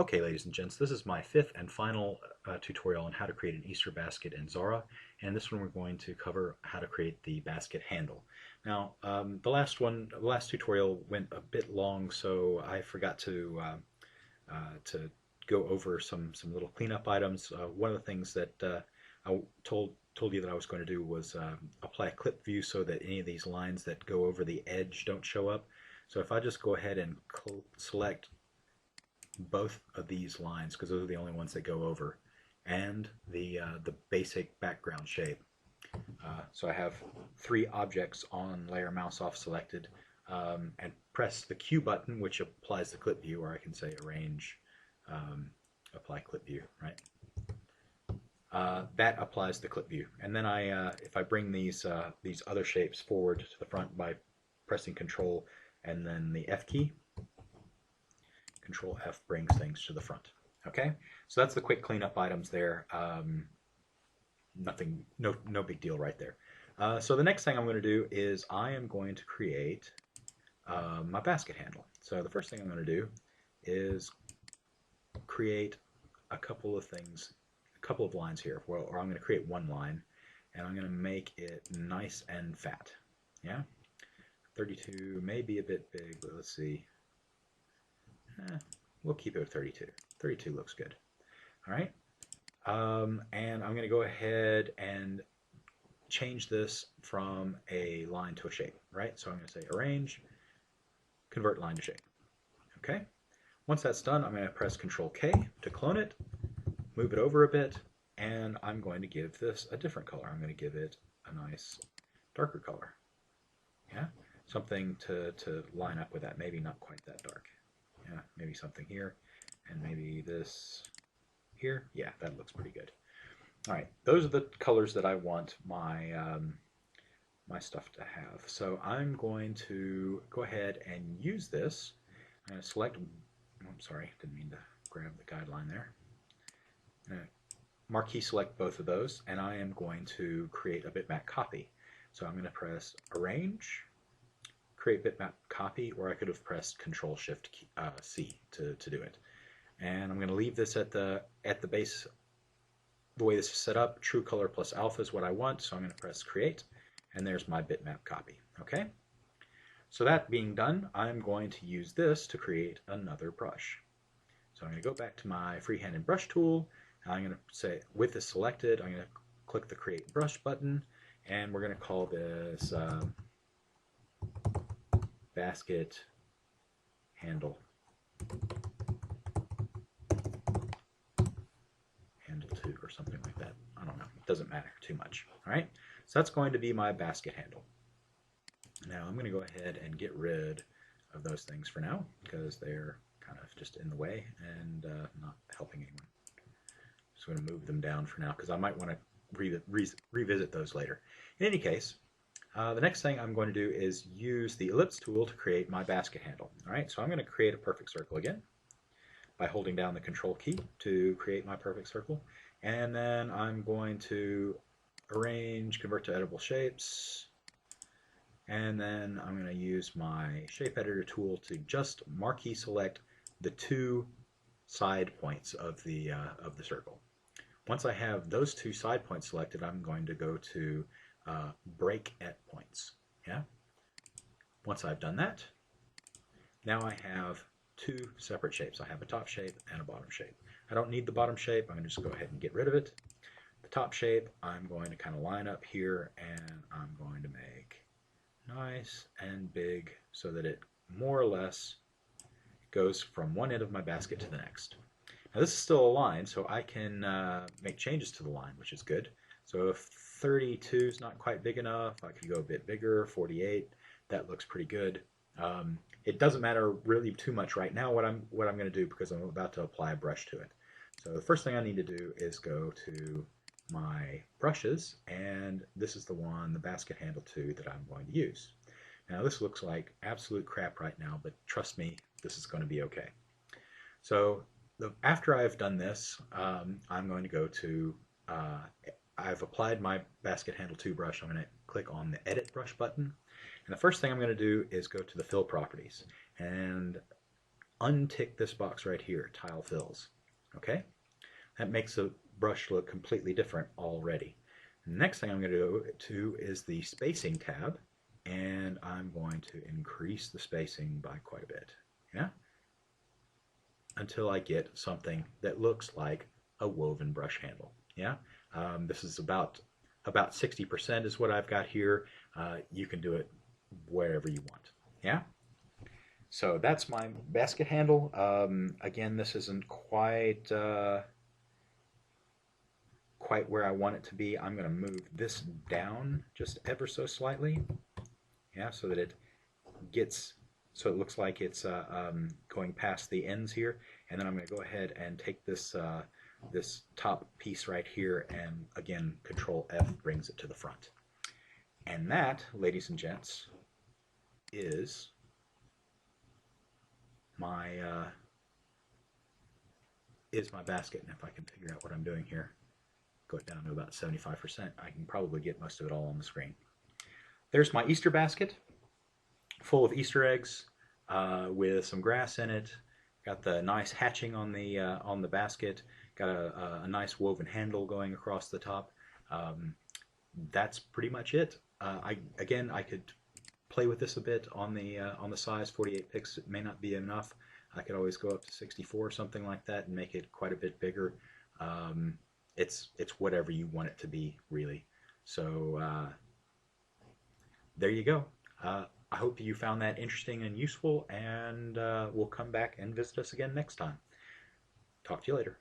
Okay, ladies and gents, this is my fifth and final tutorial on how to create an Easter basket in Xara, and this one we're going to cover how to create the basket handle. Now, the last tutorial went a bit long, so I forgot to go over some little cleanup items. One of the things that I told you that I was going to do was apply a clip view so that any of these lines that go over the edge don't show up. So if I just go ahead and select both of these lines, because those are the only ones that go over, and the basic background shape. So I have three objects on layer mouse off selected, and press the Q button, which applies the clip view, or I can say arrange, apply clip view, right? That applies the clip view, and then if I bring these other shapes forward to the front by pressing Control and then the F key, Control F brings things to the front. Okay, so that's the quick cleanup items there. Nothing, no big deal right there. So the next thing I'm going to do is I am going to create my basket handle. So the first thing I'm going to do is create a couple of things, a couple of lines here. Or I'm going to create one line, and I'm going to make it nice and fat. Yeah, 32 may be a bit big, but let's see. We'll keep it at 32. 32 looks good. All right. And I'm going to go ahead and change this from a line to a shape, right? So I'm going to say arrange, convert line to shape. Okay. Once that's done, I'm going to press Control K to clone it, move it over a bit, and I'm going to give this a different color. I'm going to give it a nice darker color. Yeah. Something to line up with that. Maybe not quite that dark. Yeah, maybe something here, and maybe this here. Yeah, that looks pretty good. All right, those are the colors that I want my my stuff to have. So I'm going to go ahead and use this. I'm going to select. Oh, I'm sorry, didn't mean to grab the guideline there. I'm going to marquee select both of those, and I am going to create a bitmap copy. So I'm going to press Arrange, create bitmap copy, or I could have pressed Control Shift C to do it. And I'm going to leave this at the base. The way this is set up, true color plus alpha is what I want, so I'm going to press Create, and there's my bitmap copy. Okay. So that being done, I'm going to use this to create another brush. So I'm going to go back to my freehand brush tool. And I'm going to say, with this selected, I'm going to click the Create Brush button, and we're going to call this basket handle 2 or something like that. I don't know. It doesn't matter too much. All right. So that's going to be my basket handle. Now I'm going to go ahead and get rid of those things for now because they're kind of just in the way and not helping anyone. Just going to move them down for now because I might want to revisit those later. In any case, the next thing I'm going to do is use the ellipse tool to create my basket handle. All right, so I'm going to create a perfect circle again by holding down the Control key to create my perfect circle. And then I'm going to arrange, convert to editable shapes, and then I'm going to use my shape editor tool to just marquee select the two side points of the circle. Once I have those two side points selected, I'm going to go to break at points. Yeah. Once I've done that, now I have two separate shapes. I have a top shape and a bottom shape. I don't need the bottom shape. I'm going to just go ahead and get rid of it. The top shape, I'm going to kind of line up here, and I'm going to make nice and big so that it more or less goes from one end of my basket to the next. Now this is still a line, so I can make changes to the line, which is good. So if 32 is not quite big enough, I could go a bit bigger, 48. That looks pretty good. It doesn't matter really too much right now what I'm going to do because I'm about to apply a brush to it. So the first thing I need to do is go to my brushes, and this is the one, the basket handle 2, that I'm going to use. Now this looks like absolute crap right now, but trust me, this is going to be okay. So after I've done this, I'm going to go to, I've applied my basket handle 2 brush. I'm going to click on the Edit Brush button. And the first thing I'm going to do is go to the Fill Properties. And untick this box right here, tile fills. Okay? That makes the brush look completely different already. Next thing I'm going to go to is the spacing tab, and I'm going to increase the spacing by quite a bit. Yeah? Until I get something that looks like a woven brush handle. Yeah? This is about 60% is what I've got here. You can do it wherever you want. Yeah? So that's my basket handle. Again, this isn't quite where I want it to be. I'm going to move this down just ever so slightly, yeah, so that it looks like it's going past the ends here. And then I'm going to go ahead and take this this top piece right here, and again, Control F brings it to the front. And that, ladies and gents, is my basket. And if I can figure out what I'm doing here, go it down to about 75%, I can probably get most of it all on the screen. There's my Easter basket, full of Easter eggs with some grass in it. Got the nice hatching on the basket. Got a nice woven handle going across the top. That's pretty much it. I could play with this a bit on the size. 48 pixels it may not be enough. I could always go up to 64 or something like that and make it quite a bit bigger. It's whatever you want it to be, really. So there you go. I hope you found that interesting and useful, and we'll come back and visit us again next time. Talk to you later.